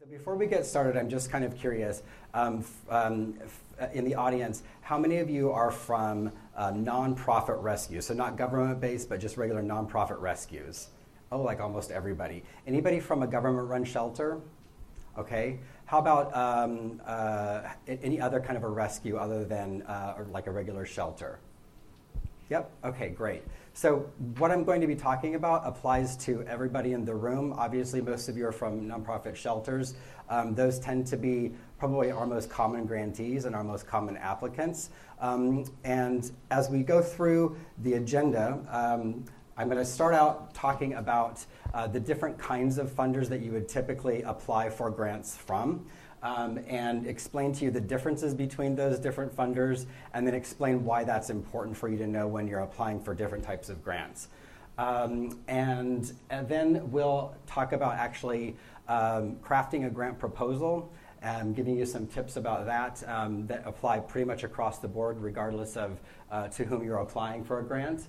So before we get started, I'm just kind of curious, in the audience, how many of you are from nonprofit rescues? So not government-based, but just regular nonprofit rescues. Oh, like almost everybody. Anybody from a government-run shelter? Okay. How about any other kind of a rescue other than like a regular shelter? Yep, okay, great. So what I'm going to be talking about applies to everybody in the room. Obviously, most of you are from nonprofit shelters. Those tend to be probably our most common grantees and our most common applicants. And as we go through the agenda, I'm going to start out talking about the different kinds of funders that you would typically apply for grants from. And explain to you the differences between those different funders, and then explain why that's important for you to know when you're applying for different types of grants. And then we'll talk about actually crafting a grant proposal, giving you some tips about that that apply pretty much across the board regardless of to whom you're applying for a grant.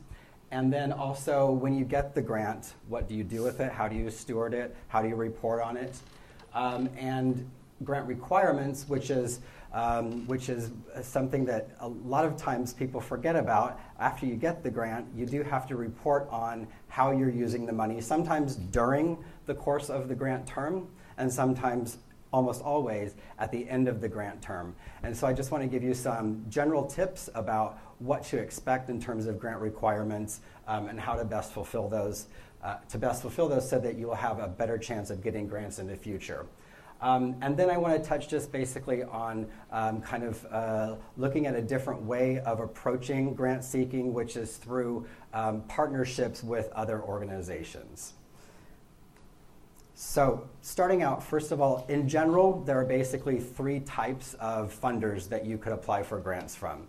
And then also, when you get the grant, what do you do with it? How do you steward it? How do you report on it? And grant requirements, which is something that a lot of times people forget about. After you get the grant, you do have to report on how you're using the money, sometimes during the course of the grant term, and sometimes, almost always, at the end of the grant term. And so I just want to give you some general tips about what to expect in terms of grant requirements and how to best fulfill those, so that you will have a better chance of getting grants in the future. And then I want to touch just basically on looking at a different way of approaching grant seeking, which is through partnerships with other organizations. So starting out, first of all, in general, there are basically three types of funders that you could apply for grants from.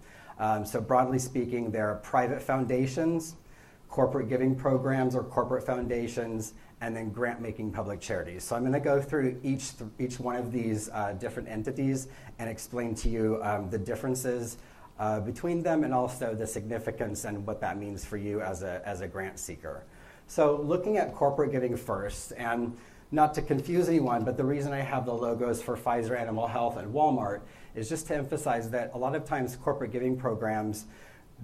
So broadly speaking, there are private foundations, corporate giving programs or corporate foundations, and then grant-making public charities. So I'm going to go through each one of these different entities and explain to you the differences between them and also the significance and what that means for you as a grant seeker. So looking at corporate giving first, and not to confuse anyone, but the reason I have the logos for Pfizer Animal Health and Walmart is just to emphasize that a lot of times corporate giving programs,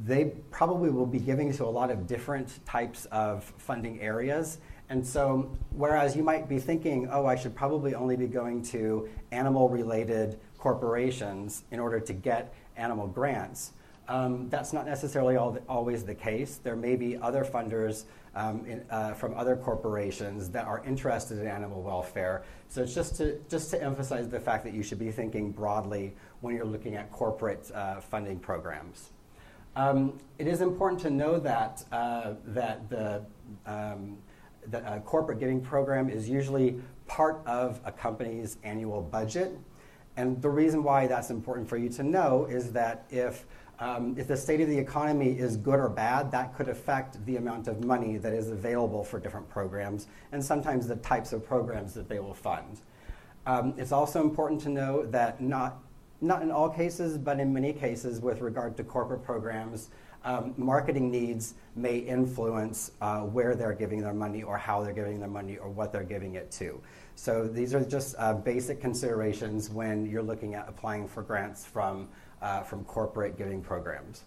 they probably will be giving to a lot of different types of funding areas. And so, whereas you might be thinking, oh, I should probably only be going to animal-related corporations in order to get animal grants, that's not necessarily always the case. There may be other funders from other corporations that are interested in animal welfare. So it's just to emphasize the fact that you should be thinking broadly when you're looking at corporate funding programs. It is important to know that a corporate giving program is usually part of a company's annual budget. And the reason why that's important for you to know is that if the state of the economy is good or bad, that could affect the amount of money that is available for different programs and sometimes the types of programs that they will fund. It's also important to know that not in all cases, but in many cases with regard to corporate programs, marketing needs may influence where they're giving their money or how they're giving their money or what they're giving it to. So these are just basic considerations when you're looking at applying for grants from corporate giving programs.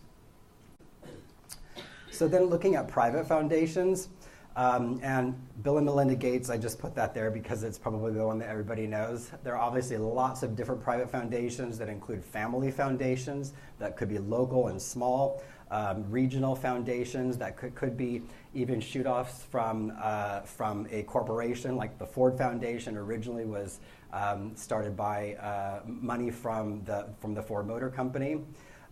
So then looking at private foundations, and Bill and Melinda Gates, I just put that there because it's probably the one that everybody knows. There are obviously lots of different private foundations that include family foundations that could be local and small, regional foundations that could be even shoot-offs from a corporation, like the Ford Foundation originally was started by money from the Ford Motor Company.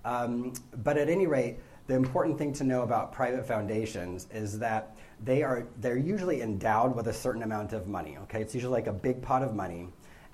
But at any rate, the important thing to know about private foundations is that they're usually endowed with a certain amount of money. Okay, it's usually like a big pot of money,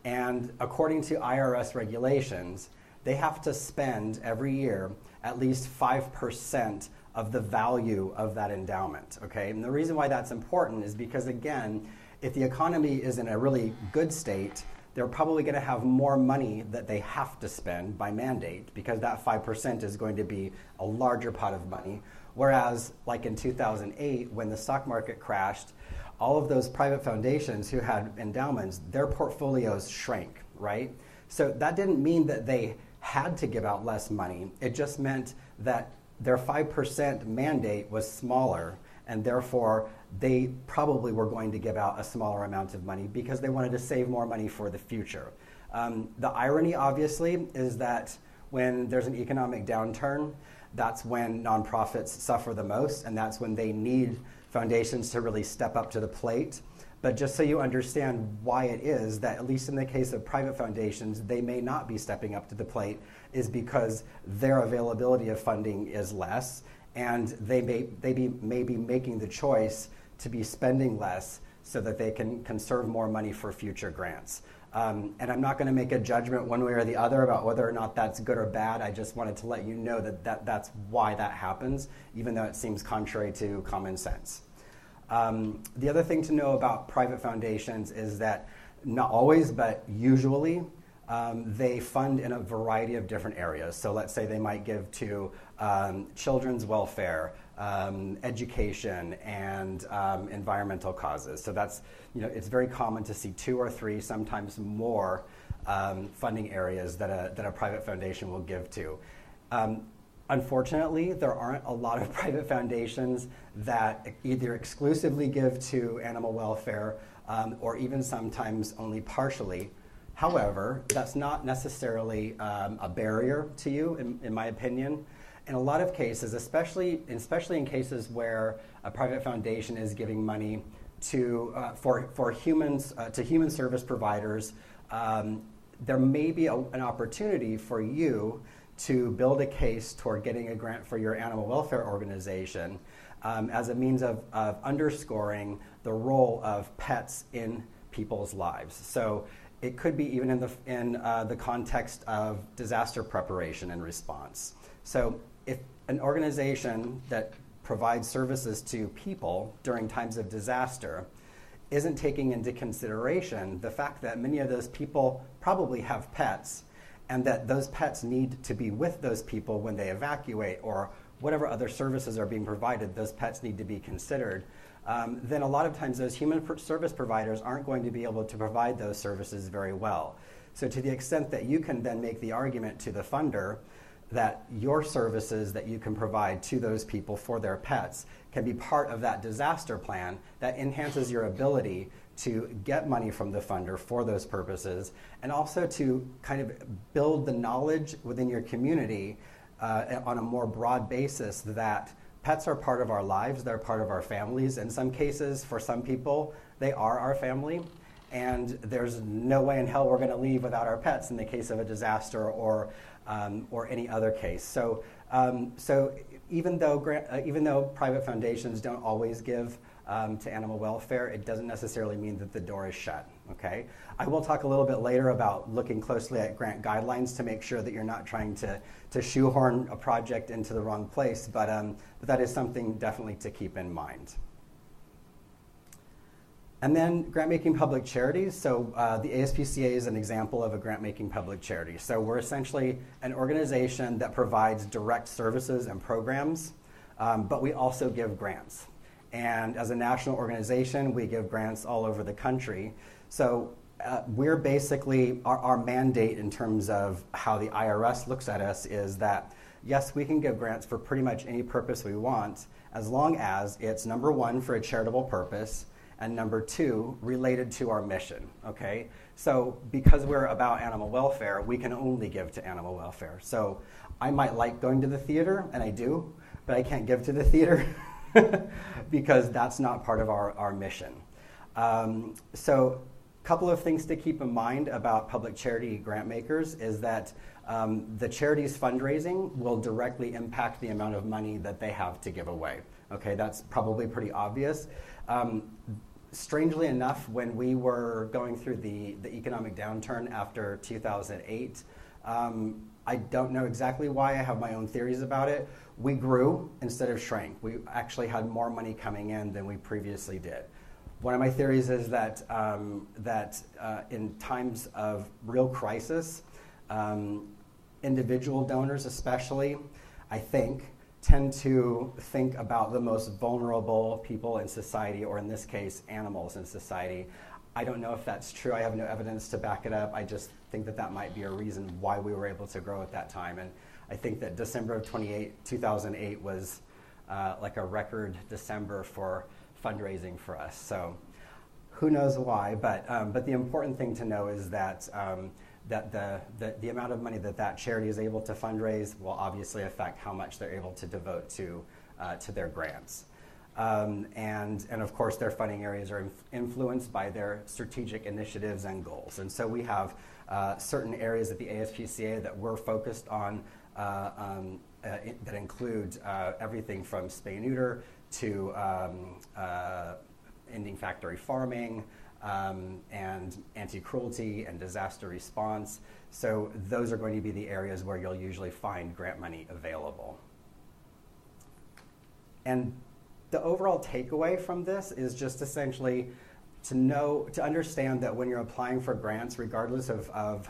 and according to IRS regulations, they have to spend every year at least 5% of the value of that endowment. Okay, and the reason why that's important is because, again, if the economy is in a really good state, they're probably going to have more money that they have to spend by mandate because that 5% is going to be a larger pot of money. Whereas, like in 2008, when the stock market crashed, all of those private foundations who had endowments, their portfolios shrank, right? So that didn't mean that they had to give out less money. It just meant that their 5% mandate was smaller, and therefore they probably were going to give out a smaller amount of money because they wanted to save more money for the future. The irony, obviously, is that when there's an economic downturn, that's when nonprofits suffer the most, and that's when they need foundations to really step up to the plate. But just so you understand why it is that, at least in the case of private foundations, they may not be stepping up to the plate, is because their availability of funding is less, and they may be making the choice to be spending less so that they can conserve more money for future grants. And I'm not going to make a judgment one way or the other about whether or not that's good or bad. I just wanted to let you know that that's why that happens, even though it seems contrary to common sense. The other thing to know about private foundations is that not always, but usually, they fund in a variety of different areas. So let's say they might give to children's welfare, education, and environmental causes. So that's, it's very common to see 2 or 3, sometimes more funding areas that a private foundation will give to. Unfortunately, there aren't a lot of private foundations that either exclusively give to animal welfare or even sometimes only partially. However, that's not necessarily a barrier to you, in my opinion. In a lot of cases, especially in cases where a private foundation is giving money to for humans to human service providers, there may be an opportunity for you to build a case toward getting a grant for your animal welfare organization as a means of underscoring the role of pets in people's lives. So it could be even in the context of disaster preparation and response. So if an organization that provides services to people during times of disaster isn't taking into consideration the fact that many of those people probably have pets, and that those pets need to be with those people when they evacuate, or whatever other services are being provided, those pets need to be considered, then a lot of times those human service providers aren't going to be able to provide those services very well. So to the extent that you can then make the argument to the funder that your services that you can provide to those people for their pets can be part of that disaster plan, that enhances your ability to get money from the funder for those purposes, and also to kind of build the knowledge within your community on a more broad basis that pets are part of our lives, they're part of our families. In some cases, for some people, they are our family, and there's no way in hell we're going to leave without our pets in the case of a disaster or any other case. So, even though private foundations don't always give to animal welfare, it doesn't necessarily mean that the door is shut, okay? I will talk a little bit later about looking closely at grant guidelines to make sure that you're not trying to shoehorn a project into the wrong place, but that is something definitely to keep in mind. And then grant-making public charities. So the ASPCA is an example of a grant-making public charity. So we're essentially an organization that provides direct services and programs, but we also give grants. And as a national organization, we give grants all over the country. So we're basically, our mandate in terms of how the IRS looks at us is that, yes, we can give grants for pretty much any purpose we want, as long as it's, number one, for a charitable purpose, and number two, related to our mission, okay? So because we're about animal welfare, we can only give to animal welfare. So I might like going to the theater, and I do, but I can't give to the theater because that's not part of our mission. So a couple of things to keep in mind about public charity grant makers is that the charity's fundraising will directly impact the amount of money that they have to give away. Okay, that's probably pretty obvious. Strangely enough, when we were going through the economic downturn after 2008, I don't know exactly why. I have my own theories about it. We grew instead of shrank. We actually had more money coming in than we previously did. One of my theories is that in times of real crisis, individual donors especially, I think, tend to think about the most vulnerable people in society, or in this case, animals in society. I don't know if that's true. I have no evidence to back it up. I just think that that might be a reason why we were able to grow at that time. And I think that December of 2008 was like a record December for fundraising for us. So who knows why, but the important thing to know is that the amount of money that charity is able to fundraise will obviously affect how much they're able to devote to their grants. And of course, their funding areas are influenced by their strategic initiatives and goals. And so we have certain areas at the ASPCA that we're focused on that include everything from spay-neuter to ending factory farming, and anti-cruelty and disaster response. So those are going to be the areas where you'll usually find grant money available. And the overall takeaway from this is just essentially to understand that when you're applying for grants, regardless of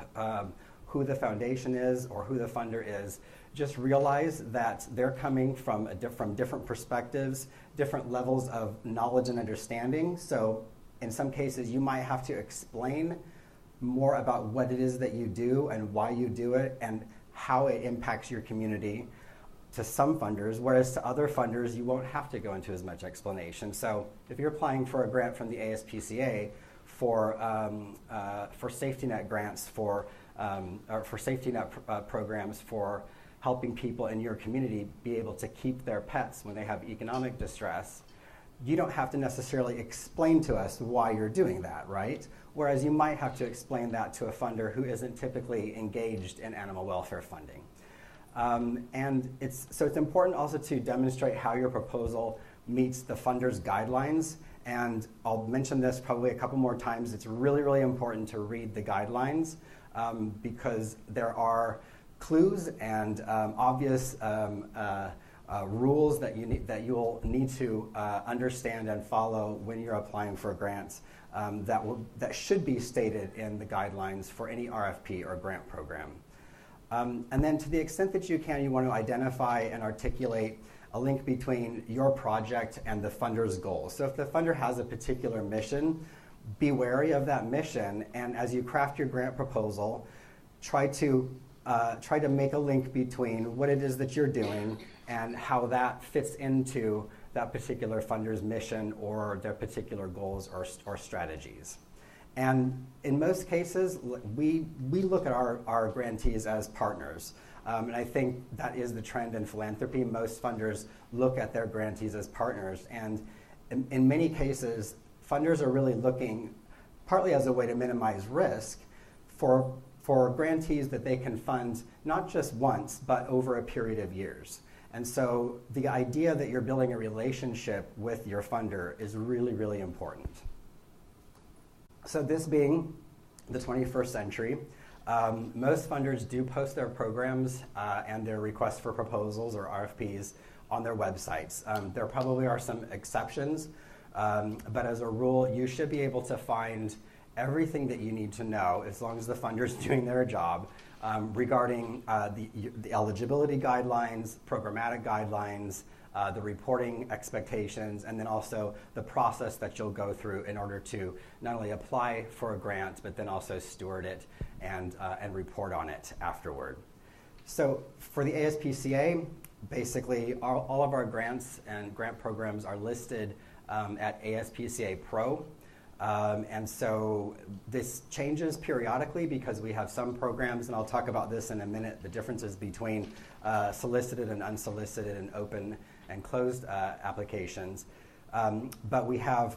who the foundation is or who the funder is, just realize that they're coming from different perspectives, different levels of knowledge and understanding. So in some cases, you might have to explain more about what it is that you do and why you do it and how it impacts your community to some funders, whereas to other funders, you won't have to go into as much explanation. So if you're applying for a grant from the ASPCA for safety net grants, or for safety net programs for helping people in your community be able to keep their pets when they have economic distress, you don't have to necessarily explain to us why you're doing that, right? Whereas you might have to explain that to a funder who isn't typically engaged in animal welfare funding. And it's important also to demonstrate how your proposal meets the funder's guidelines. And I'll mention this probably a couple more times. It's really, really important to read the guidelines because there are clues and obvious rules that you'll need to understand and follow when you're applying for grants that should be stated in the guidelines for any RFP or grant program. And then to the extent that you can, you want to identify and articulate a link between your project and the funder's goals. So if the funder has a particular mission, be wary of that mission, and as you craft your grant proposal, try to make a link between what it is that you're doing and how that fits into that particular funder's mission or their particular goals or strategies. And in most cases, we look at our grantees as partners. And I think that is the trend in philanthropy. Most funders look at their grantees as partners. And in many cases, funders are really looking, partly as a way to minimize risk, for grantees that they can fund not just once, but over a period of years. And so the idea that you're building a relationship with your funder is really, really important. So this being the 21st century, most funders do post their programs and their requests for proposals or RFPs on their websites. There probably are some exceptions, but as a rule, you should be able to find everything that you need to know as long as the funder's doing their job regarding the eligibility guidelines, programmatic guidelines, the reporting expectations, and then also the process that you'll go through in order to not only apply for a grant, but then also steward it and report on it afterward. So for the ASPCA, basically all of our grants and grant programs are listed at ASPCA Pro. And so this changes periodically because we have some programs, and I'll talk about this in a minute, the differences between solicited and unsolicited and open and closed applications. But we have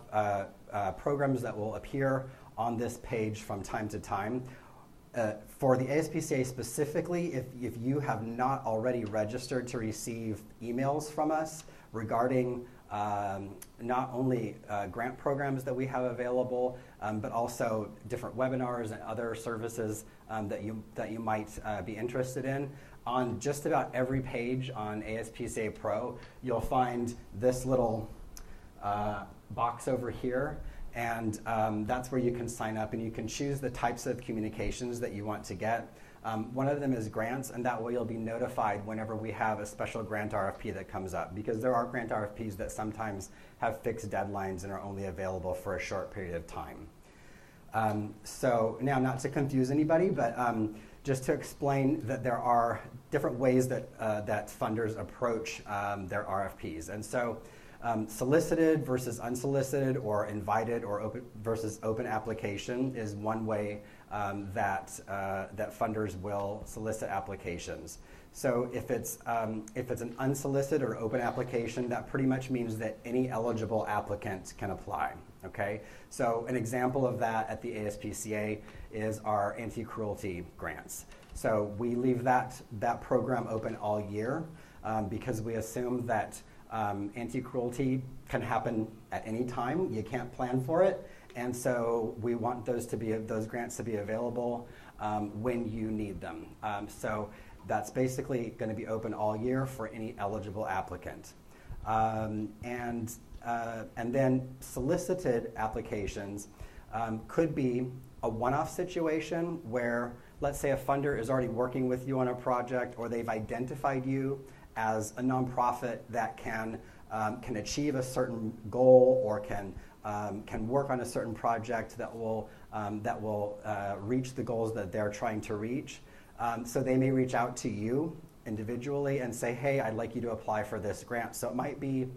programs that will appear on this page from time to time. For the ASPCA specifically, if you have not already registered to receive emails from us regarding not only grant programs that we have available, but also different webinars and other services that you might be interested in. On just about every page on ASPCA Pro, you'll find this little box over here, and that's where you can sign up and you can choose the types of communications that you want to get. One of them is grants, and that way you'll be notified whenever we have a special grant RFP that comes up, because there are grant RFPs that sometimes have fixed deadlines and are only available for a short period of time. So now, not to confuse anybody, but just to explain that there are different ways that, that funders approach their RFPs. And so solicited versus unsolicited, or invited or open versus open application is one way that funders will solicit applications. So if it's an unsolicited or open application, that pretty much means that any eligible applicant can apply. Okay, so an example of that at the ASPCA is our anti-cruelty grants. So we leave that program open all year because we assume that anti-cruelty can happen at any time. You can't plan for it, and so we want those grants to be available when you need them. So that's basically going to be open all year for any eligible applicant. And then solicited applications could be a one-off situation where, let's say, a funder is already working with you on a project, or they've identified you as a nonprofit that can achieve a certain goal, or can work on a certain project that will reach the goals that they're trying to reach. So they may reach out to you individually and say, hey, I'd like you to apply for this grant. So it might be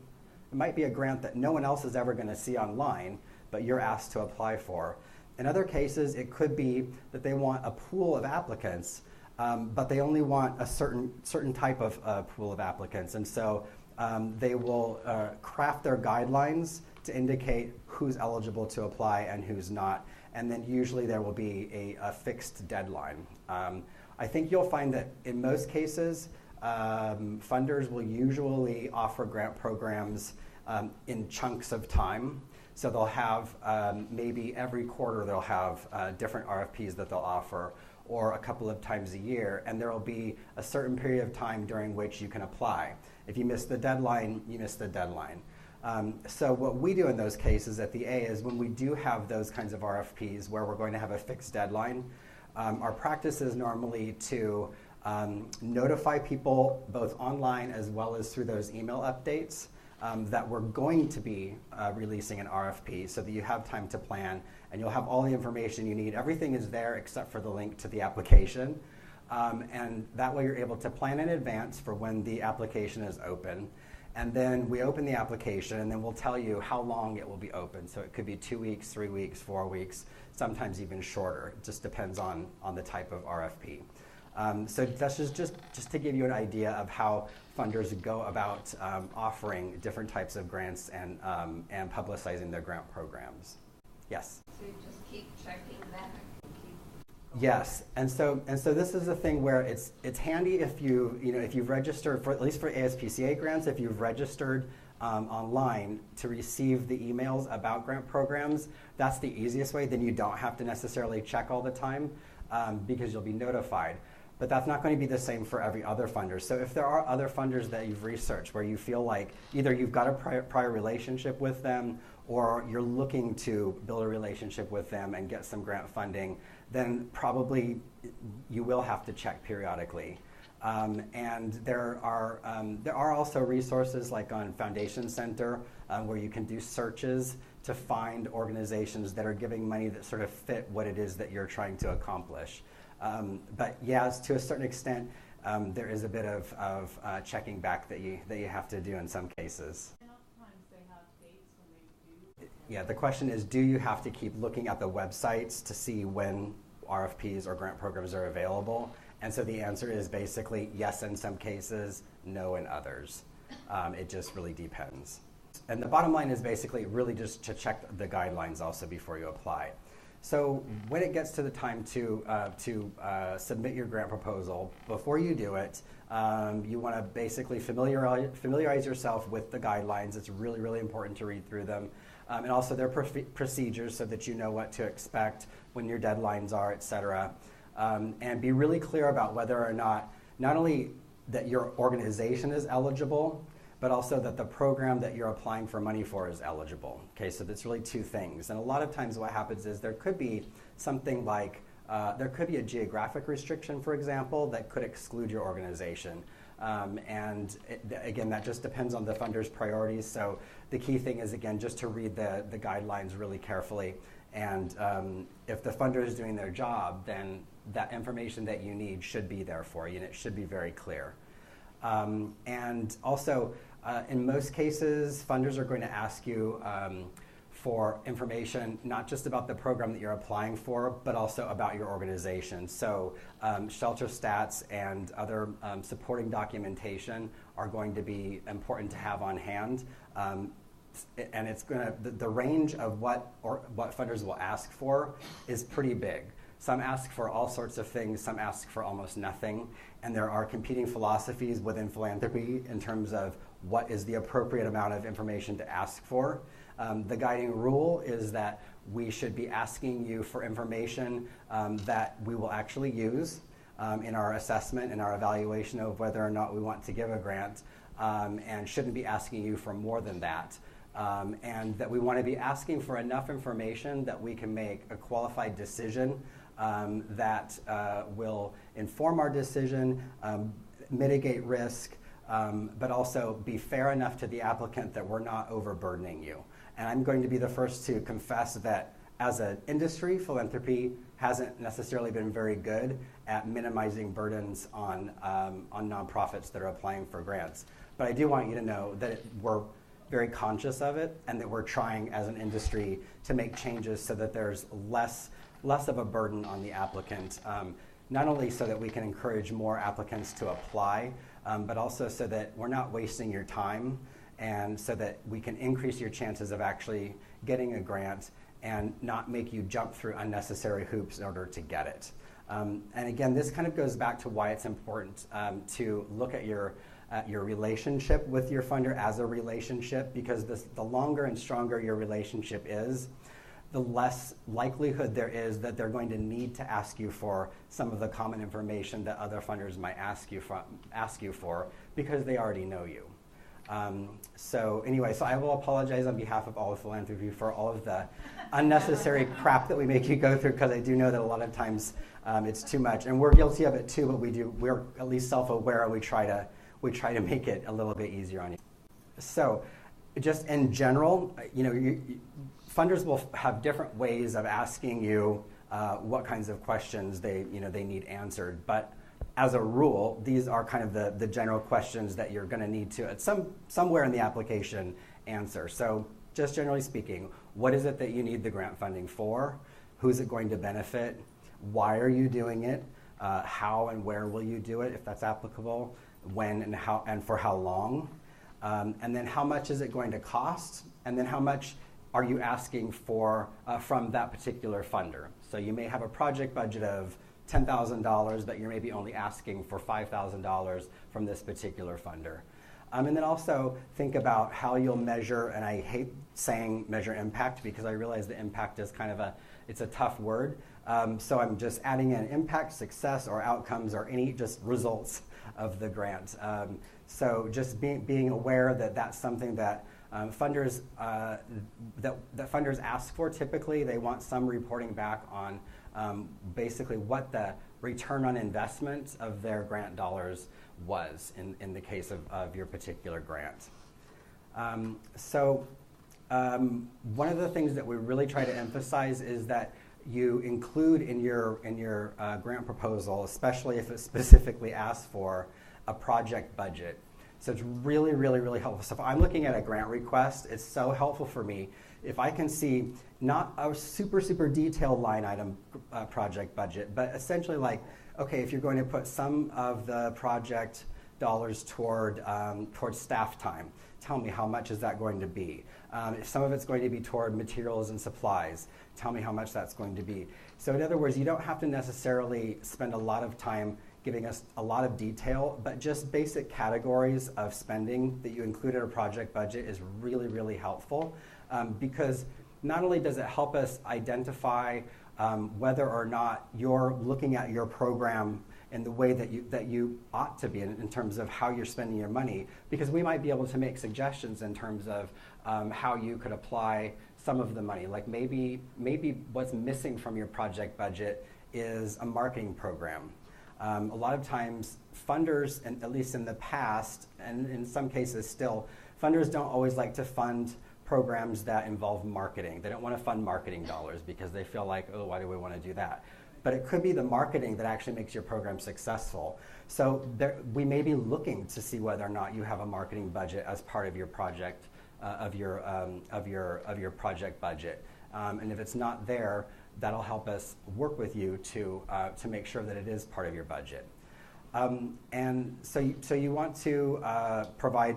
a grant that no one else is ever going to see online, but you're asked to apply for. In other cases, it could be that they want a pool of applicants, but they only want a certain type of pool of applicants. And so they will craft their guidelines to indicate who's eligible to apply and who's not. And then usually there will be a fixed deadline. I think you'll find that in most cases, funders will usually offer grant programs in chunks of time. So they'll have maybe every quarter they'll have different RFPs that they'll offer, or a couple of times a year, and there will be a certain period of time during which you can apply. If you miss the deadline, you miss the deadline. So what we do in those cases at the A is, when we do have those kinds of RFPs where we're going to have a fixed deadline, our practice is normally to notify people both online as well as through those email updates that we're going to be releasing an RFP, so that you have time to plan and you'll have all the information you need. Everything is there except for the link to the application. And that way you're able to plan in advance for when the application is open. And then we open the application, and then we'll tell you how long it will be open. So it could be 2 weeks, 3 weeks, 4 weeks, sometimes even shorter. It just depends on the type of RFP. So that's just to give you an idea of how funders go about offering different types of grants and publicizing their grant programs. Yes? So you just keep checking that. Yes, and so this is the thing where it's handy if you've registered for, at least for ASPCA grants, if you've registered online to receive the emails about grant programs. That's the easiest way. Then you don't have to necessarily check all the time because you'll be notified. But that's not going to be the same for every other funder. So if there are other funders that you've researched where you feel like either you've got a prior relationship with them, or you're looking to build a relationship with them and get some grant funding, then probably you will have to check periodically. And there are also resources like on Foundation Center where you can do searches to find organizations that are giving money that sort of fit what it is that you're trying to accomplish. But yes, to a certain extent, there is a bit of checking back that you have to do in some cases. Yeah, the question is, do you have to keep looking at the websites to see when RFPs or grant programs are available? And so the answer is basically yes in some cases, no in others. It just really depends. And the bottom line is basically really just to check the guidelines also before you apply. So when it gets to the time to submit your grant proposal, before you do it, you want to basically familiarize yourself with the guidelines. It's really, really important to read through them. And also their procedures so that you know what to expect when your deadlines are, et cetera. And be really clear about whether or not only that your organization is eligible, but also that the program that you're applying for money for is eligible. Okay, so that's really two things. And a lot of times what happens is there could be something like there could be a geographic restriction, for example, that could exclude your organization. Again, that just depends on the funder's priorities. So the key thing is, again, just to read the guidelines really carefully. And if the funder is doing their job, then that information that you need should be there for you, and it should be very clear. And also, in most cases, funders are going to ask you for information, not just about the program that you're applying for, but also about your organization. So shelter stats and other supporting documentation are going to be important to have on hand. And it's going to, the range of what funders will ask for is pretty big. Some ask for all sorts of things, some ask for almost nothing, and there are competing philosophies within philanthropy in terms of what is the appropriate amount of information to ask for. The guiding rule is that we should be asking you for information that we will actually use in our assessment and our evaluation of whether or not we want to give a grant, and shouldn't be asking you for more than that. And that we want to be asking for enough information that we can make a qualified decision that will inform our decision, mitigate risk, but also be fair enough to the applicant that we're not overburdening you. And I'm going to be the first to confess that as an industry, philanthropy hasn't necessarily been very good at minimizing burdens on nonprofits that are applying for grants. But I do want you to know that we're very conscious of it, and that we're trying as an industry to make changes so that there's less of a burden on the applicant, not only so that we can encourage more applicants to apply, but also so that we're not wasting your time, and so that we can increase your chances of actually getting a grant and not make you jump through unnecessary hoops in order to get it. And again, this kind of goes back to why it's important to look at your relationship with your funder as a relationship, because the longer and stronger your relationship is, the less likelihood there is that they're going to need to ask you for some of the common information that other funders might ask you for, because they already know you. So anyway, so I will apologize on behalf of all of philanthropy for all of the unnecessary crap that we make you go through, because I do know that a lot of times it's too much, and we're guilty of it too. But we're at least self-aware, and we try to make it a little bit easier on you. So, just in general, funders will have different ways of asking you what kinds of questions they need answered, but as a rule, these are kind of the general questions that you're going to need to, at somewhere in the application, answer. So just generally speaking, what is it that you need the grant funding for? Who's it going to benefit? Why are you doing it? How and where will you do it, if that's applicable? When and how and for how long? And then how much is it going to cost? And then how much are you asking for from that particular funder? So you may have a project budget of $10,000, but you're maybe only asking for $5,000 from this particular funder. And then also think about how you'll measure, and I hate saying measure impact because I realize the impact is kind of it's a tough word. So I'm just adding in impact, success, or outcomes, or any just results of the grant. So just being aware that that's something that funders that funders ask for. Typically, they want some reporting back on basically what the return on investment of their grant dollars was in the case of your particular grant. One of the things that we really try to emphasize is that you include in your grant proposal, especially if it specifically asks for a project budget. So it's really, really, really helpful. So if I'm looking at a grant request, it's so helpful for me if I can see not a super, super detailed line item project budget, but essentially like, okay, if you're going to put some of the project dollars toward staff time, tell me how much is that going to be. If some of it's going to be toward materials and supplies, tell me how much that's going to be. So in other words, you don't have to necessarily spend a lot of time giving us a lot of detail, but just basic categories of spending that you include in a project budget is really, really helpful, because not only does it help us identify whether or not you're looking at your program in the way that you ought to be in terms of how you're spending your money, because we might be able to make suggestions in terms of how you could apply some of the money. Like maybe what's missing from your project budget is a marketing program. A lot of times funders, and at least in the past, and in some cases still, funders don't always like to fund programs that involve marketing. They don't want to fund marketing dollars because they feel like, oh, why do we want to do that? But it could be the marketing that actually makes your program successful. So we may be looking to see whether or not you have a marketing budget as part of your project, of your project budget. And if it's not there, that'll help us work with you to make sure that it is part of your budget. And so you want to provide,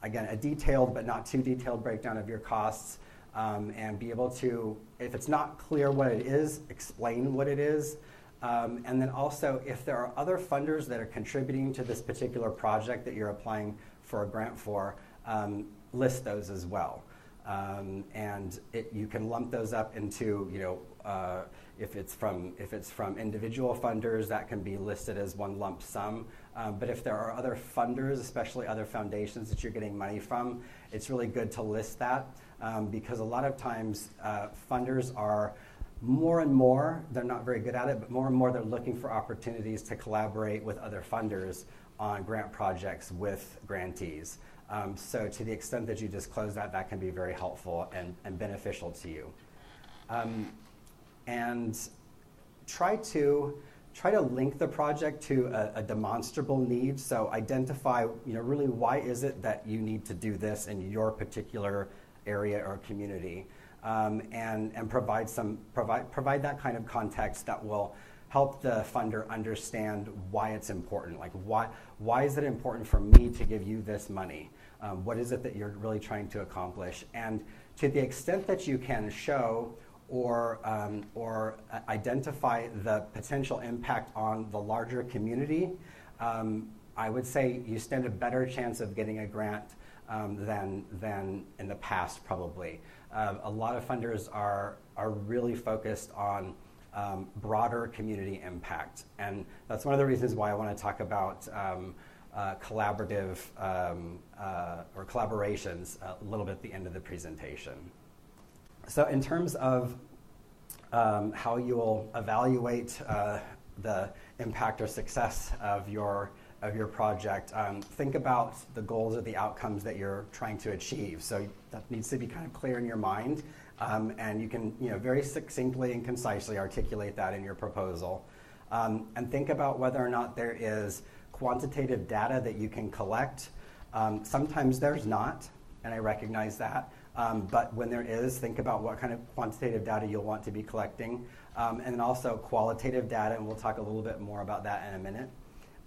again, a detailed but not too detailed breakdown of your costs, and be able to, if it's not clear what it is, explain what it is. And then also, if there are other funders that are contributing to this particular project that you're applying for a grant for, list those as well. And you can lump those up into, if it's from individual funders, that can be listed as one lump sum. But if there are other funders, especially other foundations that you're getting money from, it's really good to list that, because a lot of times funders are more and more, they're not very good at it, but more and more they're looking for opportunities to collaborate with other funders on grant projects with grantees. So to the extent that you disclose that, that can be very helpful and beneficial to you. And try to link the project to a demonstrable need. So identify, really why is it that you need to do this in your particular area or community, and provide that kind of context that will help the funder understand why it's important. Like why is it important for me to give you this money? What is it that you're really trying to accomplish? And to the extent that you can show or identify the potential impact on the larger community, I would say you stand a better chance of getting a grant than in the past, probably. A lot of funders are really focused on broader community impact, and that's one of the reasons why I want to talk about collaborative or collaborations a little bit at the end of the presentation. So in terms of how you will evaluate the impact or success of your project, think about the goals or the outcomes that you're trying to achieve. So that needs to be kind of clear in your mind, and you can very succinctly and concisely articulate that in your proposal. And think about whether or not there is quantitative data that you can collect. Sometimes there's not, and I recognize that. But when there is, think about what kind of quantitative data you'll want to be collecting. And also qualitative data, and we'll talk a little bit more about that in a minute.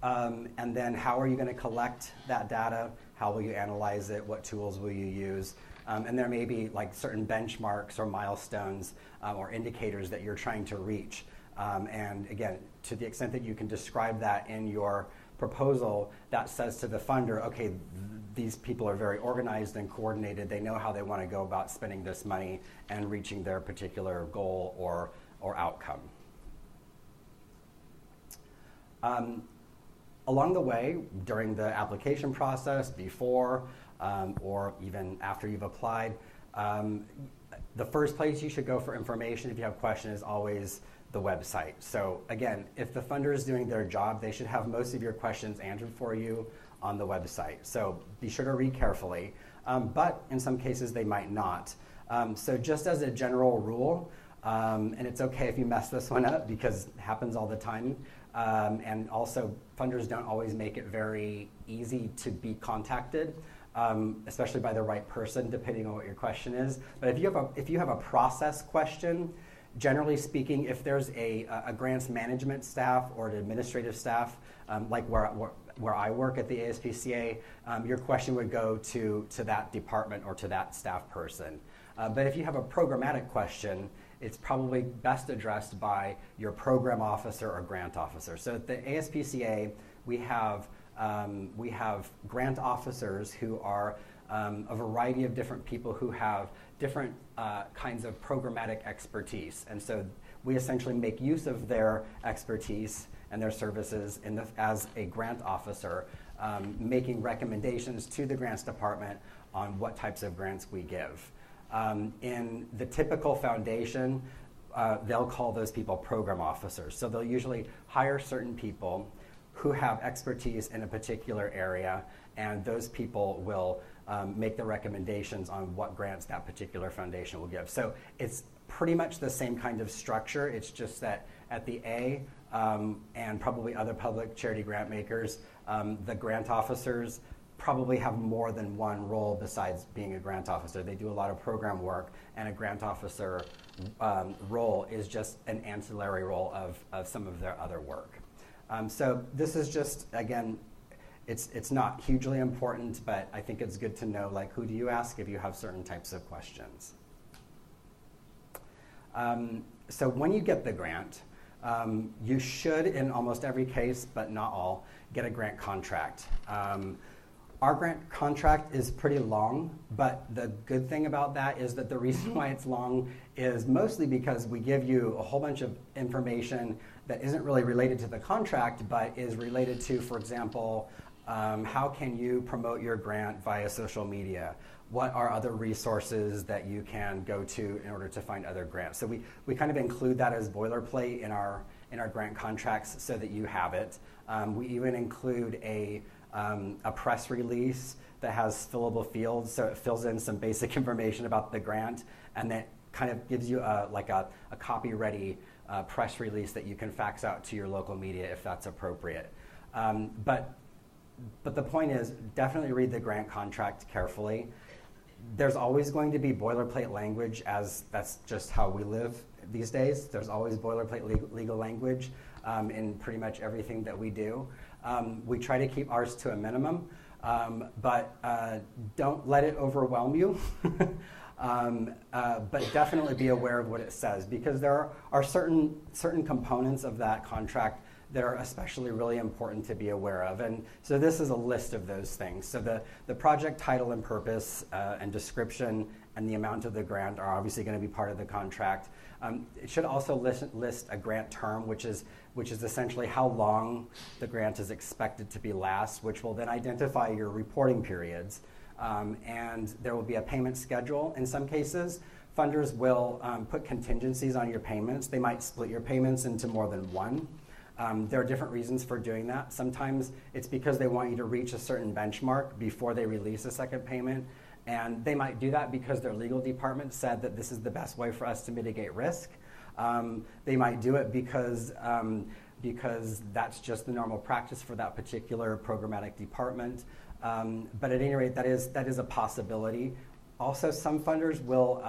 And then how are you going to collect that data? How will you analyze it? What tools will you use? And there may be like certain benchmarks or milestones or indicators that you're trying to reach. And again, to the extent that you can describe that in your proposal, that says to the funder, okay, these people are very organized and coordinated. They know how they want to go about spending this money and reaching their particular goal or outcome. Along the way, during the application process, before or even after you've applied, the first place you should go for information if you have questions is always the website. So again, if the funder is doing their job, they should have most of your questions answered for you on the website. So be sure to read carefully, but in some cases they might not. So just as a general rule, and it's okay if you mess this one up because it happens all the time, and also funders don't always make it very easy to be contacted, especially by the right person, depending on what your question is. But if you have a process question, generally speaking, if there's a grants management staff or an administrative staff, like where I work at the ASPCA, your question would go to that department or to that staff person. But if you have a programmatic question, it's probably best addressed by your program officer or grant officer. So at the ASPCA, we have grant officers who are a variety of different people who have different kinds of programmatic expertise. And so we essentially make use of their expertise and their services as a grant officer, making recommendations to the grants department on what types of grants we give. In the typical foundation, they'll call those people program officers. So they'll usually hire certain people who have expertise in a particular area, and those people will make the recommendations on what grants that particular foundation will give. So it's pretty much the same kind of structure. It's just that at the A, and probably other public charity grant makers, the grant officers probably have more than one role besides being a grant officer. They do a lot of program work, and a grant officer role is just an ancillary role of some of their other work. So this is just, again, it's not hugely important, but I think it's good to know, like, who do you ask if you have certain types of questions. So when you get the grant, you should, in almost every case, but not all, get a grant contract. Our grant contract is pretty long, but the good thing about that is that the reason why it's long is mostly because we give you a whole bunch of information that isn't really related to the contract, but is related to, for example, how can you promote your grant via social media? What are other resources that you can go to in order to find other grants? So we kind of include that as boilerplate in our grant contracts so that you have it. We even include a press release that has fillable fields, so it fills in some basic information about the grant, and that kind of gives you a copy-ready press release that you can fax out to your local media if that's appropriate. But the point is, definitely read the grant contract carefully. There's always going to be boilerplate language, as that's just how we live these days. There's always boilerplate legal language in pretty much everything that we do. We try to keep ours to a minimum, but don't let it overwhelm you. But definitely be aware of what it says, because there are certain components of that contract that are especially really important to be aware of. And so this is a list of those things. So the project title and purpose and description and the amount of the grant are obviously going to be part of the contract. It should also list a grant term, which is essentially how long the grant is expected to be last, which will then identify your reporting periods. And there will be a payment schedule in some cases. Funders will put contingencies on your payments. They might split your payments into more than one. There are different reasons for doing that. Sometimes it's because they want you to reach a certain benchmark before they release a second payment. And they might do that because their legal department said that this is the best way for us to mitigate risk. They might do it because that's just the normal practice for that particular programmatic department. But at any rate, that is a possibility. Also, some funders will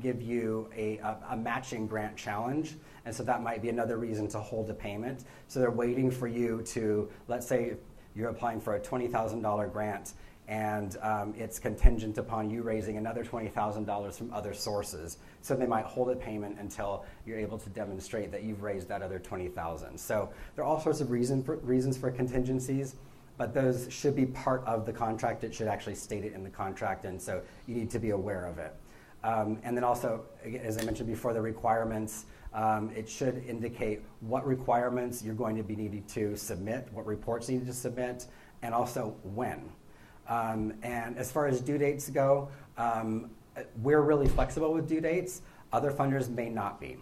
give you a matching grant challenge, and so that might be another reason to hold a payment. So they're waiting for you to, let's say you're applying for a $20,000 grant, and it's contingent upon you raising another $20,000 from other sources. So they might hold a payment until you're able to demonstrate that you've raised that other $20,000. So there are all sorts of reasons for contingencies, but those should be part of the contract. It should actually state it in the contract, and so you need to be aware of it. And then also, as I mentioned before, the requirements, it should indicate what requirements you're going to be needing to submit, what reports you need to submit, and also when. And as far as due dates go, we're really flexible with due dates. Other funders may not be.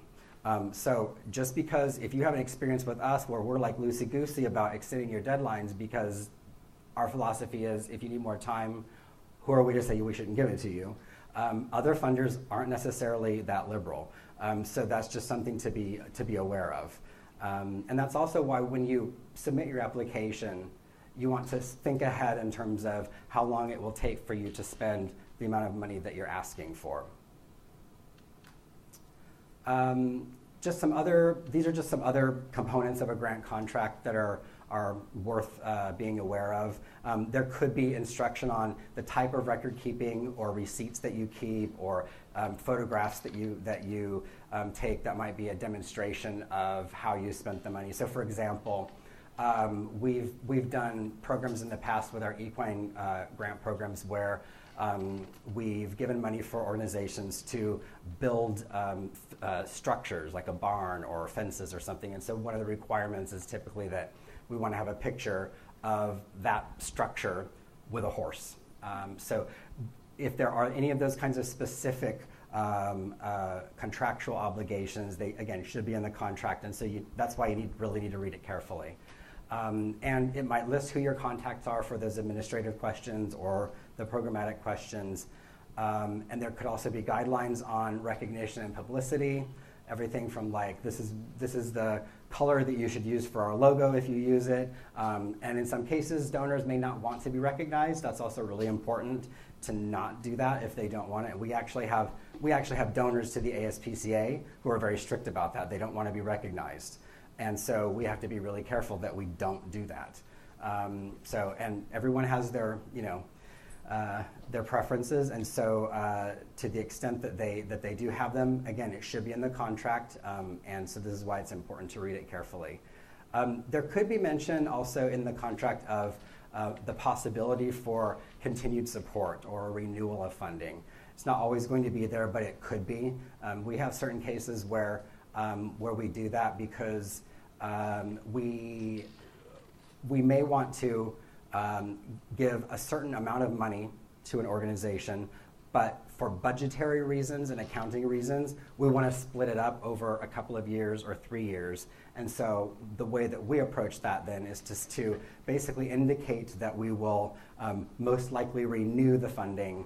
So just because if you have an experience with us where we're like loosey-goosey about extending your deadlines because our philosophy is if you need more time, who are we to say we shouldn't give it to you? Other funders aren't necessarily that liberal. So that's just something to be aware of. And that's also why when you submit your application, you want to think ahead in terms of how long it will take for you to spend the amount of money that you're asking for. These are just some other components of a grant contract that are worth being aware of. There could be instruction on the type of record keeping or receipts that you keep, or photographs that you take that might be a demonstration of how you spent the money. So for example, we've done programs in the past with our equine grant programs where we've given money for organizations to build structures like a barn or fences or something. And so one of the requirements is typically that we want to have a picture of that structure with a horse. So if there are any of those kinds of specific contractual obligations, they, again, should be in the contract, and so that's why you really need to read it carefully. And it might list who your contacts are for those administrative questions or the programmatic questions. And there could also be guidelines on recognition and publicity, everything from like, this is the color that you should use for our logo if you use it. And in some cases, donors may not want to be recognized. That's also really important to not do that if they don't want it. We actually have donors to the ASPCA who are very strict about that. They don't want to be recognized. And so we have to be really careful that we don't do that. And everyone has their, their preferences, and so to the extent that they do have them, again, it should be in the contract, and so this is why it's important to read it carefully. There could be mention also in the contract of the possibility for continued support or a renewal of funding. It's not always going to be there, but it could be. We have certain cases where we do that because we may want to give a certain amount of money to an organization, but for budgetary reasons and accounting reasons, we want to split it up over a couple of years or 3 years. And so the way that we approach that then is just to basically indicate that we will most likely renew the funding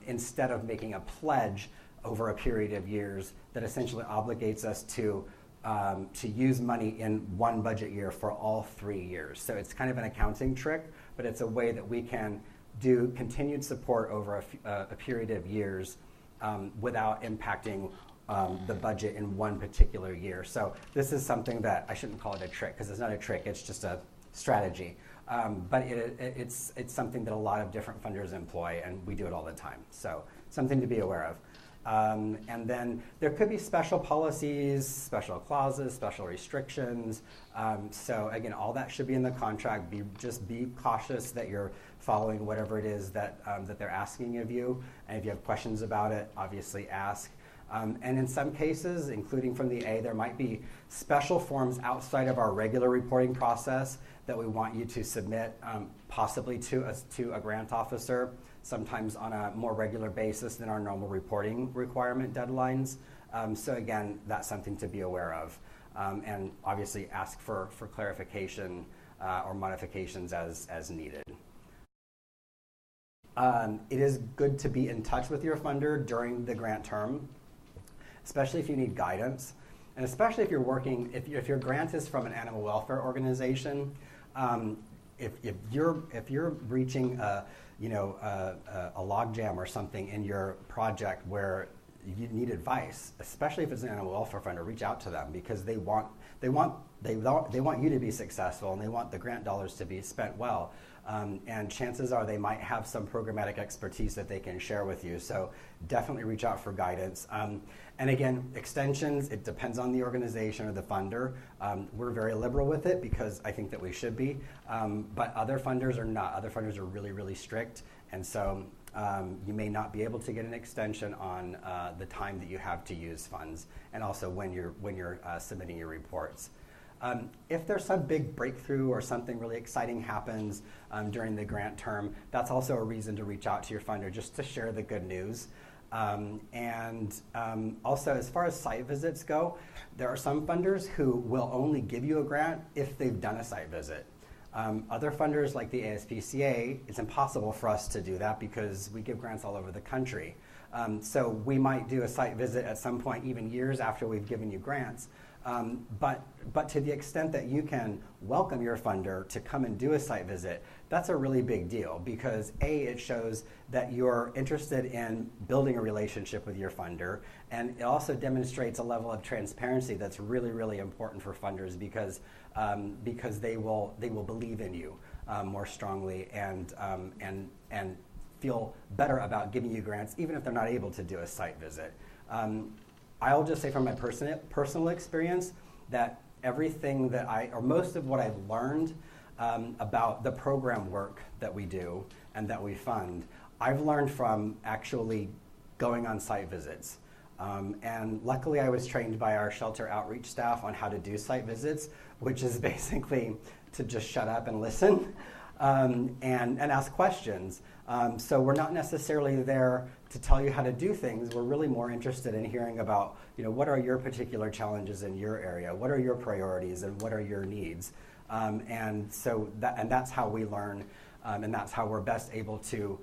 instead of making a pledge over a period of years that essentially obligates us to use money in one budget year for all 3 years. So it's kind of an accounting trick, but it's a way that we can do continued support over a period of years without impacting the budget in one particular year. So this is something that, I shouldn't call it a trick because it's not a trick, it's just a strategy. But it's something that a lot of different funders employ, and we do it all the time. So something to be aware of. And then there could be special policies, special clauses, special restrictions. So again, all that should be in the contract. Just be cautious that you're following whatever it is that they're asking of you. And if you have questions about it, obviously ask. And in some cases, including from the A, there might be special forms outside of our regular reporting process that we want you to submit, possibly to a grant officer, sometimes on a more regular basis than our normal reporting requirement deadlines. So again, that's something to be aware of. And obviously ask for clarification or modifications as needed. It is good to be in touch with your funder during the grant term, especially if you need guidance. And especially if you're working, if your grant is from an animal welfare organization, if you're reaching a logjam or something in your project where you need advice, especially if it's an animal welfare funder, reach out to them because they want you to be successful and they want the grant dollars to be spent well. And chances are they might have some programmatic expertise that they can share with you. So definitely reach out for guidance. And again, extensions, it depends on the organization or the funder. We're very liberal with it because I think that we should be. But other funders are not. Other funders are really, really strict. And so you may not be able to get an extension on the time that you have to use funds and also when you're submitting your reports. If there's some big breakthrough or something really exciting happens during the grant term, that's also a reason to reach out to your funder just to share the good news. Also, as far as site visits go, there are some funders who will only give you a grant if they've done a site visit. Other funders like the ASPCA, it's impossible for us to do that because we give grants all over the country. So we might do a site visit at some point, even years after we've given you grants. But to the extent that you can welcome your funder to come and do a site visit, that's a really big deal because A, it shows that you're interested in building a relationship with your funder, and it also demonstrates a level of transparency that's really, really important for funders because they will believe in you more strongly and feel better about giving you grants even if they're not able to do a site visit. I'll just say from my personal experience that everything that or most of what I've learned about the program work that we do and that we fund, I've learned from actually going on site visits. And luckily I was trained by our shelter outreach staff on how to do site visits, which is basically to just shut up and listen. and ask questions. So we're not necessarily there to tell you how to do things. We're really more interested in hearing about, what are your particular challenges in your area? What are your priorities and what are your needs? And that's how we learn, and that's how we're best able to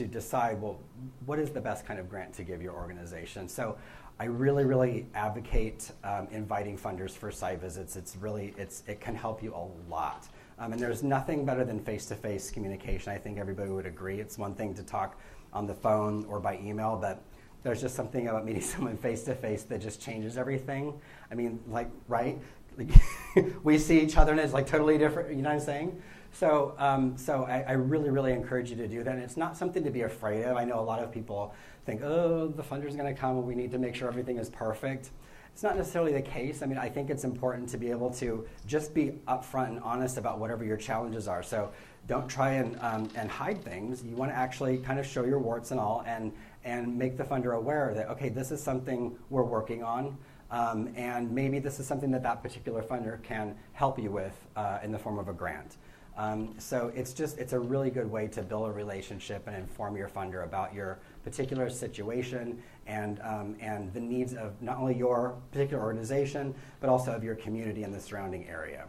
decide, well, what is the best kind of grant to give your organization? So I really, really advocate inviting funders for site visits. It can help you a lot. And there's nothing better than face-to-face communication. I think everybody would agree. It's one thing to talk on the phone or by email, but there's just something about meeting someone face-to-face that just changes everything. I mean, right? We see each other and it's totally different, you know what I'm saying? So I really, really encourage you to do that. And it's not something to be afraid of. I know a lot of people think, oh, the funder's going to come and we need to make sure everything is perfect. It's not necessarily the case. I mean, I think it's important to be able to just be upfront and honest about whatever your challenges are. So don't try and hide things. You want to actually kind of show your warts and all and make the funder aware that, okay, this is something we're working on. And maybe this is something that particular funder can help you with in the form of a grant. So it's a really good way to build a relationship and inform your funder about your particular situation and the needs of not only your particular organization, but also of your community and the surrounding area.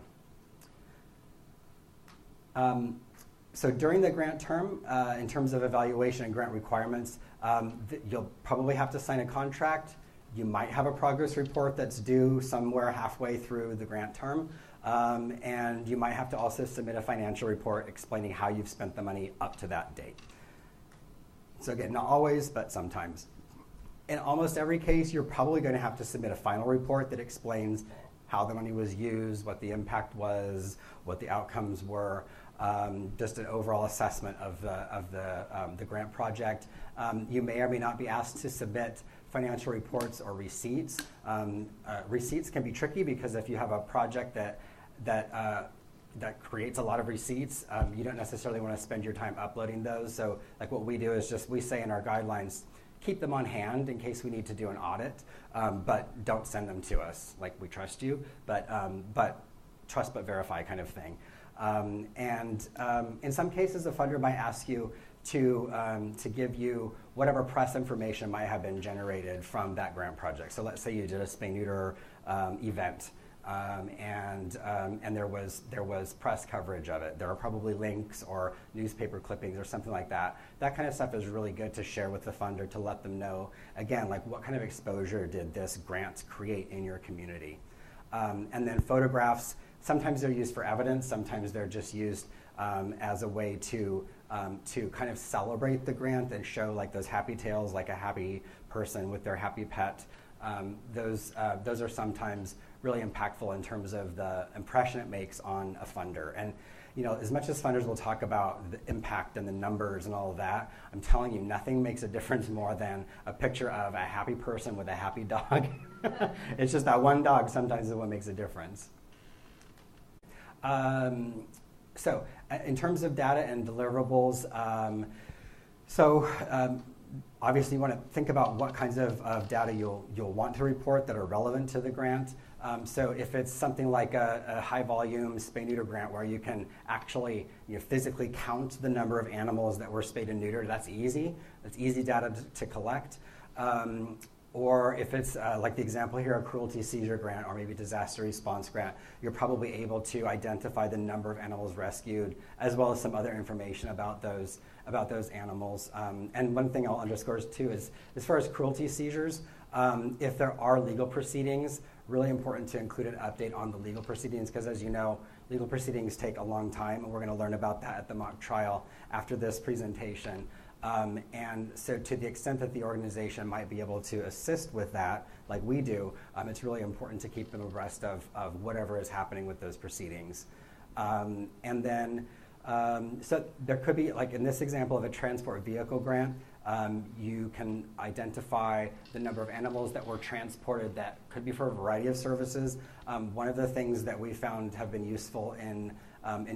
So during the grant term, in terms of evaluation and grant requirements, you'll probably have to sign a contract. You might have a progress report that's due somewhere halfway through the grant term. And you might have to also submit a financial report explaining how you've spent the money up to that date. So again, not always, but sometimes. In almost every case, you're probably going to have to submit a final report that explains how the money was used, what the impact was, what the outcomes were, just an overall assessment of the grant project. You may or may not be asked to submit financial reports or receipts. Receipts can be tricky because if you have a project that creates a lot of receipts, you don't necessarily want to spend your time uploading those. So what we do is we say in our guidelines, keep them on hand in case we need to do an audit, but don't send them to us. We trust you, but trust but verify kind of thing. And in some cases, a funder might ask you to give you whatever press information might have been generated from that grant project. So let's say you did a spay-neuter event, and there was press coverage of it. There are probably links or newspaper clippings or something like that. That kind of stuff is really good to share with the funder to let them know, again, what kind of exposure did this grant create in your community. And then photographs, sometimes they're used for evidence, sometimes they're just used as a way to kind of celebrate the grant and show those happy tales, like a happy person with their happy pet. Those are sometimes really impactful in terms of the impression it makes on a funder. And as much as funders will talk about the impact and the numbers and all of that, I'm telling you, nothing makes a difference more than a picture of a happy person with a happy dog. It's just that one dog sometimes is what makes a difference. So in terms of data and deliverables, obviously you want to think about what kinds of data you'll want to report that are relevant to the grant. So if it's something like a high volume spay-neuter grant where you can actually physically count the number of animals that were spayed and neutered, that's easy. That's easy data to collect. Or if it's like the example here, a cruelty seizure grant or maybe disaster response grant, you're probably able to identify the number of animals rescued as well as some other information about those animals. And one thing I'll underscore too is as far as cruelty seizures, if there are legal proceedings, really important to include an update on the legal proceedings because as you know, legal proceedings take a long time and we're going to learn about that at the mock trial after this presentation. And so to the extent that the organization might be able to assist with that, like we do, it's really important to keep them abreast of whatever is happening with those proceedings. And then, so there could be, like in this example of a transport vehicle grant, you can identify the number of animals that were transported that could be for a variety of services. One of the things that we found have been useful in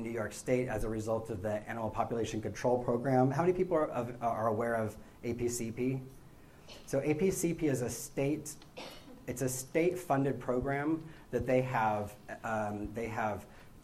New York State as a result of the Animal Population Control Program. How many people are aware of APCP? So APCP is it's a state-funded program that they have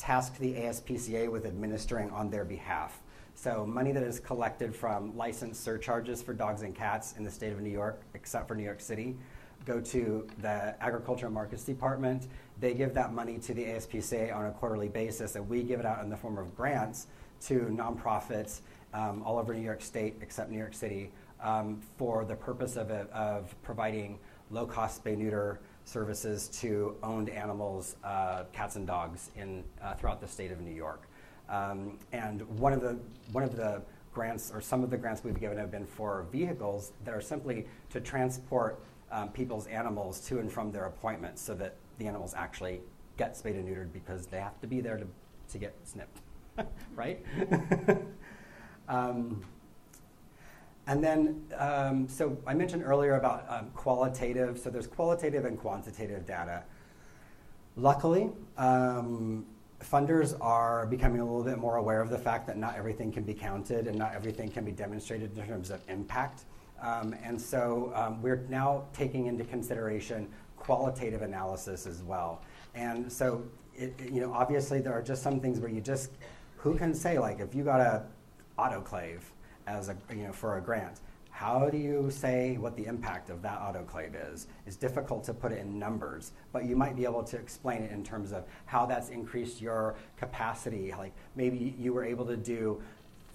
tasked the ASPCA with administering on their behalf. So money that is collected from license surcharges for dogs and cats in the state of New York, except for New York City, go to the Agriculture and Markets Department. They give that money to the ASPCA on a quarterly basis, and we give it out in the form of grants to nonprofits all over New York State, except New York City, for the purpose of providing low-cost spay-neuter services to owned animals, cats and dogs, throughout the state of New York. And one of the grants, or some of the grants we've given, have been for vehicles that are simply to transport people's animals to and from their appointments, so that the animals actually get spayed and neutered, because they have to be there to get snipped, right? And then, so I mentioned earlier about qualitative. So there's qualitative and quantitative data. Luckily, funders are becoming a little bit more aware of the fact that not everything can be counted and not everything can be demonstrated in terms of impact. And so we're now taking into consideration qualitative analysis as well. And so, obviously there are just some things where who can say, like, if you got a autoclave as for a grant, how do you say what the impact of that autoclave is? It's difficult to put it in numbers, but you might be able to explain it in terms of how that's increased your capacity. Like, maybe you were able to do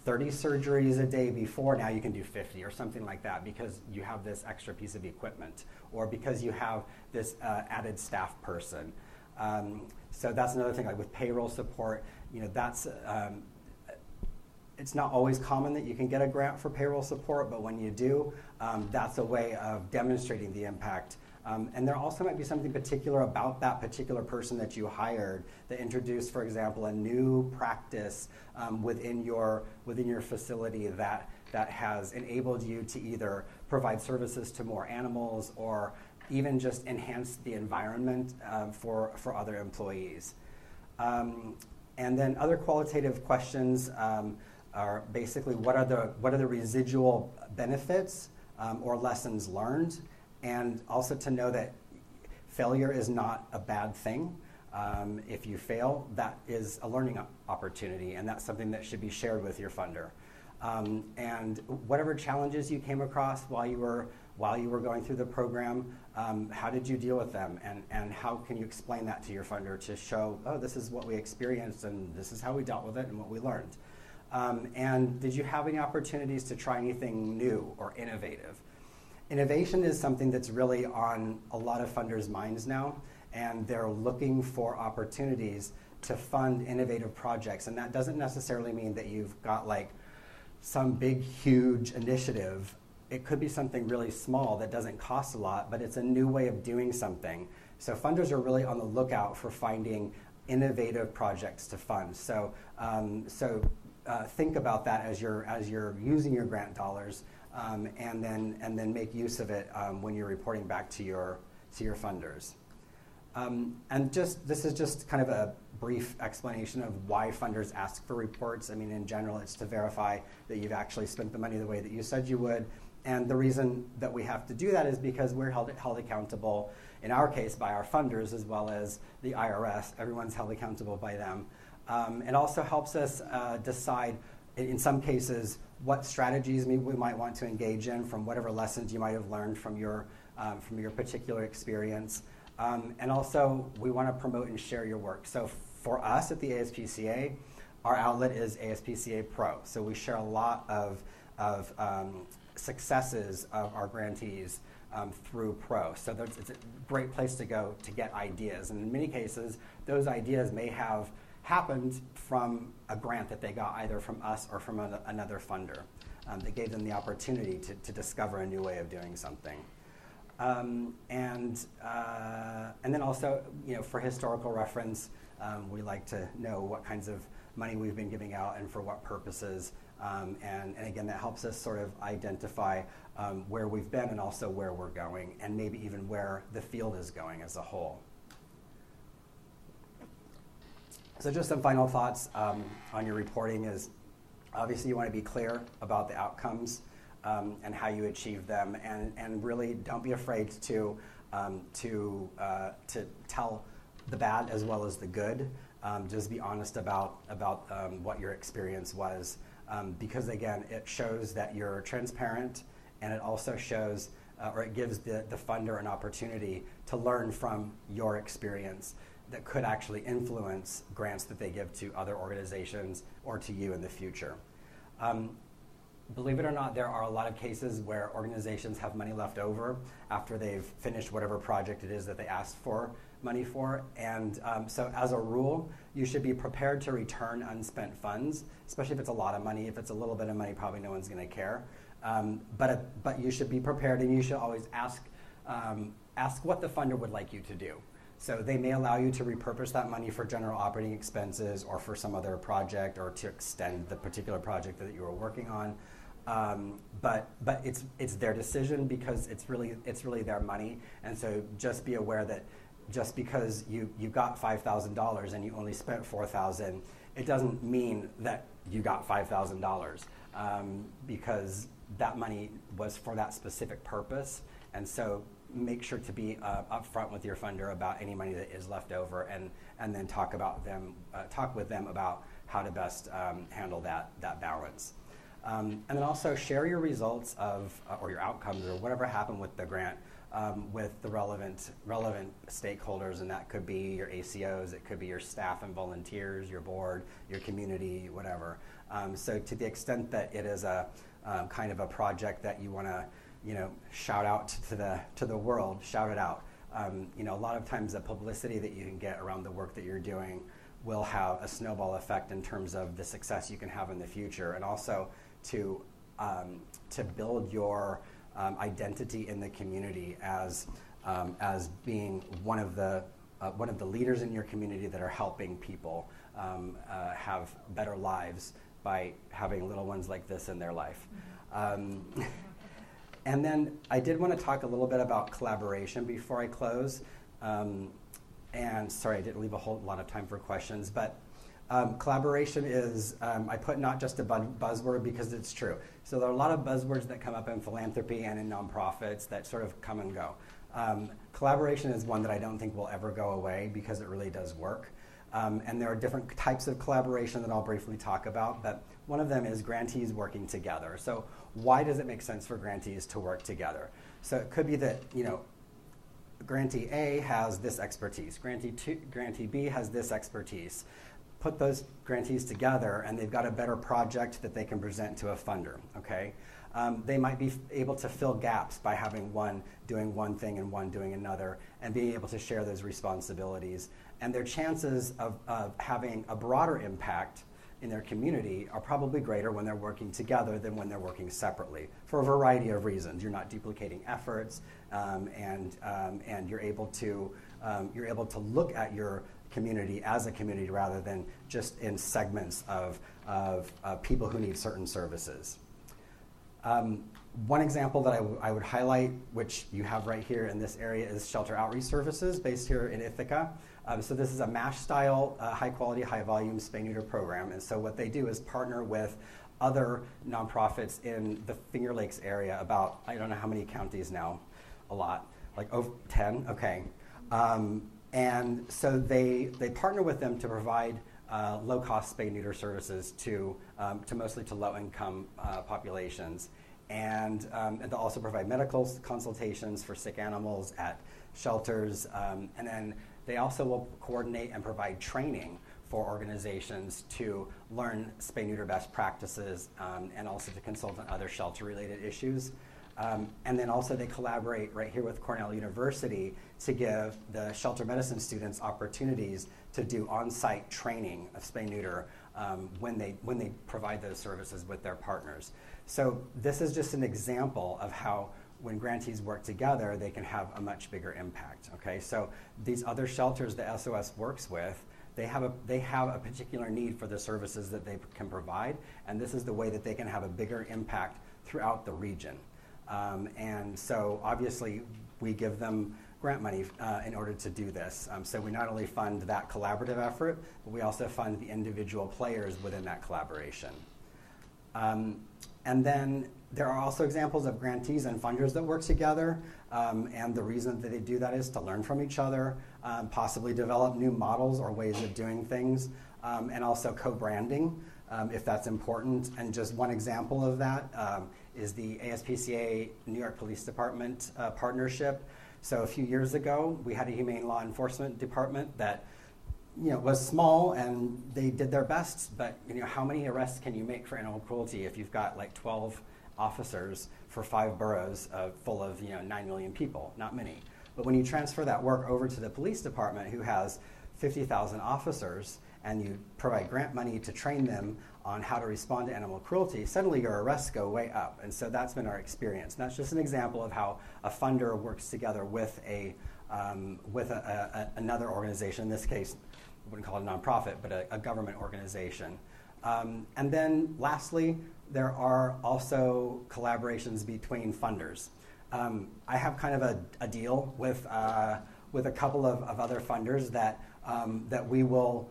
30 surgeries a day before, now you can do 50 or something like that, because you have this extra piece of equipment, or because you have this added staff person. So that's another thing, like with payroll support, that's, it's not always common that you can get a grant for payroll support, but when you do, that's a way of demonstrating the impact. And there also might be something particular about that particular person that you hired that introduced, for example, a new practice within your facility that has enabled you to either provide services to more animals or even just enhance the environment for other employees. And then other qualitative questions are basically what are the residual benefits or lessons learned, and also to know that failure is not a bad thing. If you fail, that is a learning opportunity, and that's something that should be shared with your funder. And whatever challenges you came across while you were going through the program, how did you deal with them, and how can you explain that to your funder to show, oh, this is what we experienced, and this is how we dealt with it, and what we learned. And did you have any opportunities to try anything new or innovative? Innovation is something that's really on a lot of funders' minds now, and they're looking for opportunities to fund innovative projects. And that doesn't necessarily mean that you've got like some big, huge initiative. It could be something really small that doesn't cost a lot, but it's a new way of doing something. So funders are really on the lookout for finding innovative projects to fund. So, think about that as you're using your grant dollars, and then make use of it when you're reporting back to your funders. And this is just kind of a brief explanation of why funders ask for reports. I mean, in general, it's to verify that you've actually spent the money the way that you said you would. And the reason that we have to do that is because we're held accountable, in our case, by our funders, as well as the IRS. Everyone's held accountable by them. It also helps us decide, in some cases, what strategies we might want to engage in from whatever lessons you might have learned from your particular experience. And also, we want to promote and share your work. So for us at the ASPCA, our outlet is ASPCA Pro. So we share a lot of successes of our grantees through Pro. So it's a great place to go to get ideas. And in many cases, those ideas may have happened from a grant that they got either from us or from another funder that gave them the opportunity to discover a new way of doing something. And then also, for historical reference, we like to know what kinds of money we've been giving out and for what purposes. And again, that helps us sort of identify where we've been and also where we're going, and maybe even where the field is going as a whole. So just some final thoughts on your reporting is, obviously you want to be clear about the outcomes and how you achieve them, and really don't be afraid to tell the bad as well as the good. Just be honest about what your experience was, because again, it shows that you're transparent, and it also shows, or it gives the funder an opportunity to learn from your experience that could actually influence grants that they give to other organizations or to you in the future. Believe it or not, there are a lot of cases where organizations have money left over after they've finished whatever project it is that they asked for money for. And so as a rule, you should be prepared to return unspent funds, especially if it's a lot of money. If it's a little bit of money, probably no one's going to care. But you should be prepared, and you should always ask what the funder would like you to do. So they may allow you to repurpose that money for general operating expenses or for some other project, or to extend the particular project that you were working on. But it's their decision, because it's really their money. And so just be aware that just because you got $5,000 and you only spent $4,000, it doesn't mean that you got $5,000, because that money was for that specific purpose. And so make sure to be upfront with your funder about any money that is left over, and then talk with them about how to best handle that balance. And then also share your results or your outcomes, or whatever happened with the grant, with the relevant stakeholders, and that could be your ACOs, it could be your staff and volunteers, your board, your community, whatever. So to the extent that it is a kind of a project that you want to, shout out to the world, shout it out. A lot of times the publicity that you can get around the work that you're doing will have a snowball effect in terms of the success you can have in the future, and also to build your identity in the community as being one of the leaders in your community that are helping people have better lives by having little ones like this in their life. And then I did want to talk a little bit about collaboration before I close. And sorry, I didn't leave a whole lot of time for questions, but collaboration is, I put not just a buzzword because it's true. So there are a lot of buzzwords that come up in philanthropy and in nonprofits that sort of come and go. Collaboration is one that I don't think will ever go away, because it really does work. And there are different types of collaboration that I'll briefly talk about, but one of them is grantees working together. So why does it make sense for grantees to work together? So it could be that, grantee A has this expertise, grantee B has this expertise. Put those grantees together, and they've got a better project that they can present to a funder, okay? They might be able to fill gaps by having one doing one thing and one doing another, and being able to share those responsibilities. And their chances of having a broader impact in their community are probably greater when they're working together than when they're working separately, for a variety of reasons. You're not duplicating efforts, and you're able to look at your community as a community rather than just in segments of people who need certain services. One example that I would highlight, which you have right here in this area, is Shelter Outreach Services, based here in Ithaca. So this is a MASH-style, high-quality, high-volume spay-neuter program. And so what they do is partner with other nonprofits in the Finger Lakes area, about, I don't know how many counties now, a lot, like over 10, okay. And so they partner with them to provide low-cost spay-neuter services to mostly to low-income populations. And they'll also provide medical consultations for sick animals at shelters. And then they also will coordinate and provide training for organizations to learn spay-neuter best practices, and also to consult on other shelter-related issues. And then also they collaborate right here with Cornell University to give the shelter medicine students opportunities to do on-site training of spay-neuter when they provide those services with their partners. So this is just an example of how when grantees work together, they can have a much bigger impact, okay? So these other shelters that SOS works with, they have a particular need for the services that they can provide, and this is the way that they can have a bigger impact throughout the region. And so obviously we give them grant money in order to do this. So we not only fund that collaborative effort, but we also fund the individual players within that collaboration. And then There are also examples of grantees and funders that work together, and the reason that they do that is to learn from each other, possibly develop new models or ways of doing things, and also co-branding, if that's important. And just one example of that is the ASPCA New York Police Department partnership. So a few years ago, we had a humane law enforcement department that was small, and they did their best, but how many arrests can you make for animal cruelty if you've got like 12 officers for 5 boroughs full of 9 million people? Not many. But when you transfer that work over to the police department, who has 50,000 officers, and you provide grant money to train them on how to respond to animal cruelty, suddenly your arrests go way up. And so that's been our experience. And that's just an example of how a funder works together with another organization. In this case, I wouldn't call it a nonprofit, but a government organization. And then lastly, there are also collaborations between funders. I have kind of a deal with a couple of other funders that we will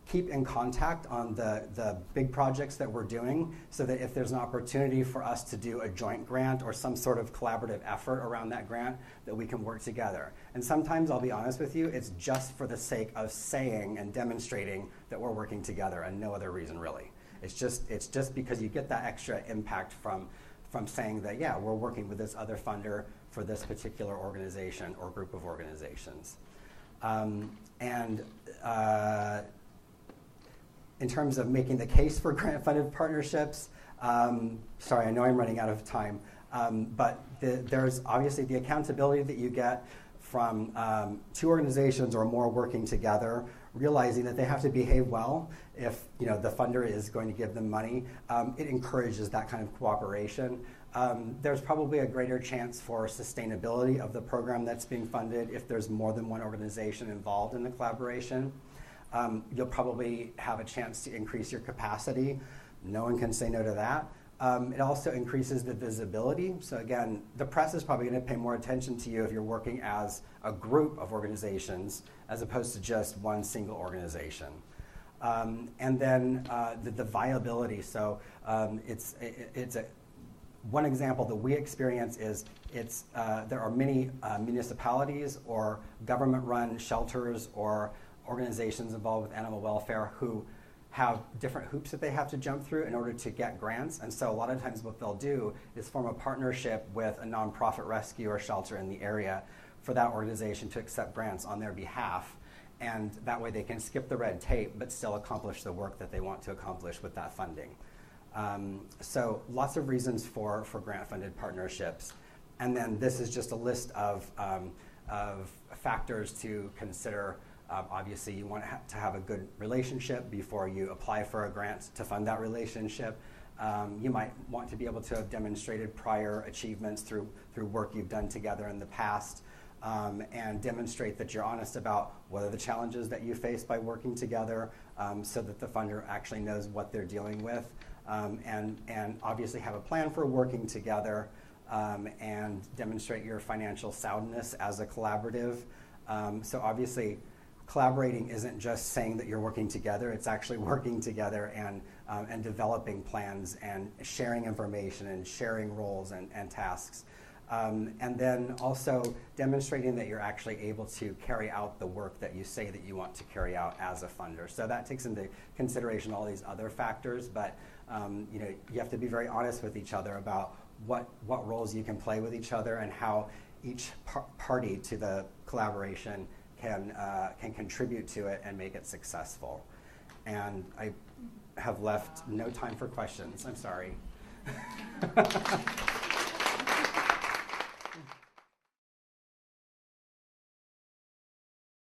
keep in contact on the big projects that we're doing, so that if there's an opportunity for us to do a joint grant or some sort of collaborative effort around that grant, that we can work together. And sometimes, I'll be honest with you, it's just for the sake of saying and demonstrating that we're working together, and no other reason really. It's just because you get that extra impact from saying that, yeah, we're working with this other funder for this particular organization or group of organizations. In terms of making the case for grant-funded partnerships, sorry, I know I'm running out of time, but there's obviously the accountability that you get from 2 organizations or more working together, realizing that they have to behave well if the funder is going to give them money. It encourages that kind of cooperation. There's probably a greater chance for sustainability of the program that's being funded if there's more than one organization involved in the collaboration. You'll probably have a chance to increase your capacity. No one can say no to that. It also increases the visibility. So again, the press is probably going to pay more attention to you if you're working as a group of organizations as opposed to just one single organization. And then the viability. So one example that we experience is there are many municipalities or government-run shelters or organizations involved with animal welfare who have different hoops that they have to jump through in order to get grants. And so a lot of times what they'll do is form a partnership with a nonprofit rescue or shelter in the area for that organization to accept grants on their behalf. And that way they can skip the red tape but still accomplish the work that they want to accomplish with that funding. So lots of reasons for grant-funded partnerships. And then this is just a list of factors to consider. Obviously, you want to have a good relationship before you apply for a grant to fund that relationship. You might want to be able to have demonstrated prior achievements through work you've done together in the past, and demonstrate that you're honest about what are the challenges that you face by working together, so that the funder actually knows what they're dealing with, and obviously have a plan for working together, and demonstrate your financial soundness as a collaborative. So obviously, collaborating isn't just saying that you're working together, it's actually working together and developing plans and sharing information and sharing roles and tasks. And then also demonstrating that you're actually able to carry out the work that you say that you want to carry out as a funder. So that takes into consideration all these other factors, but you have to be very honest with each other about what roles you can play with each other and how each party to the collaboration can contribute to it and make it successful. And I have left no time for questions. I'm sorry.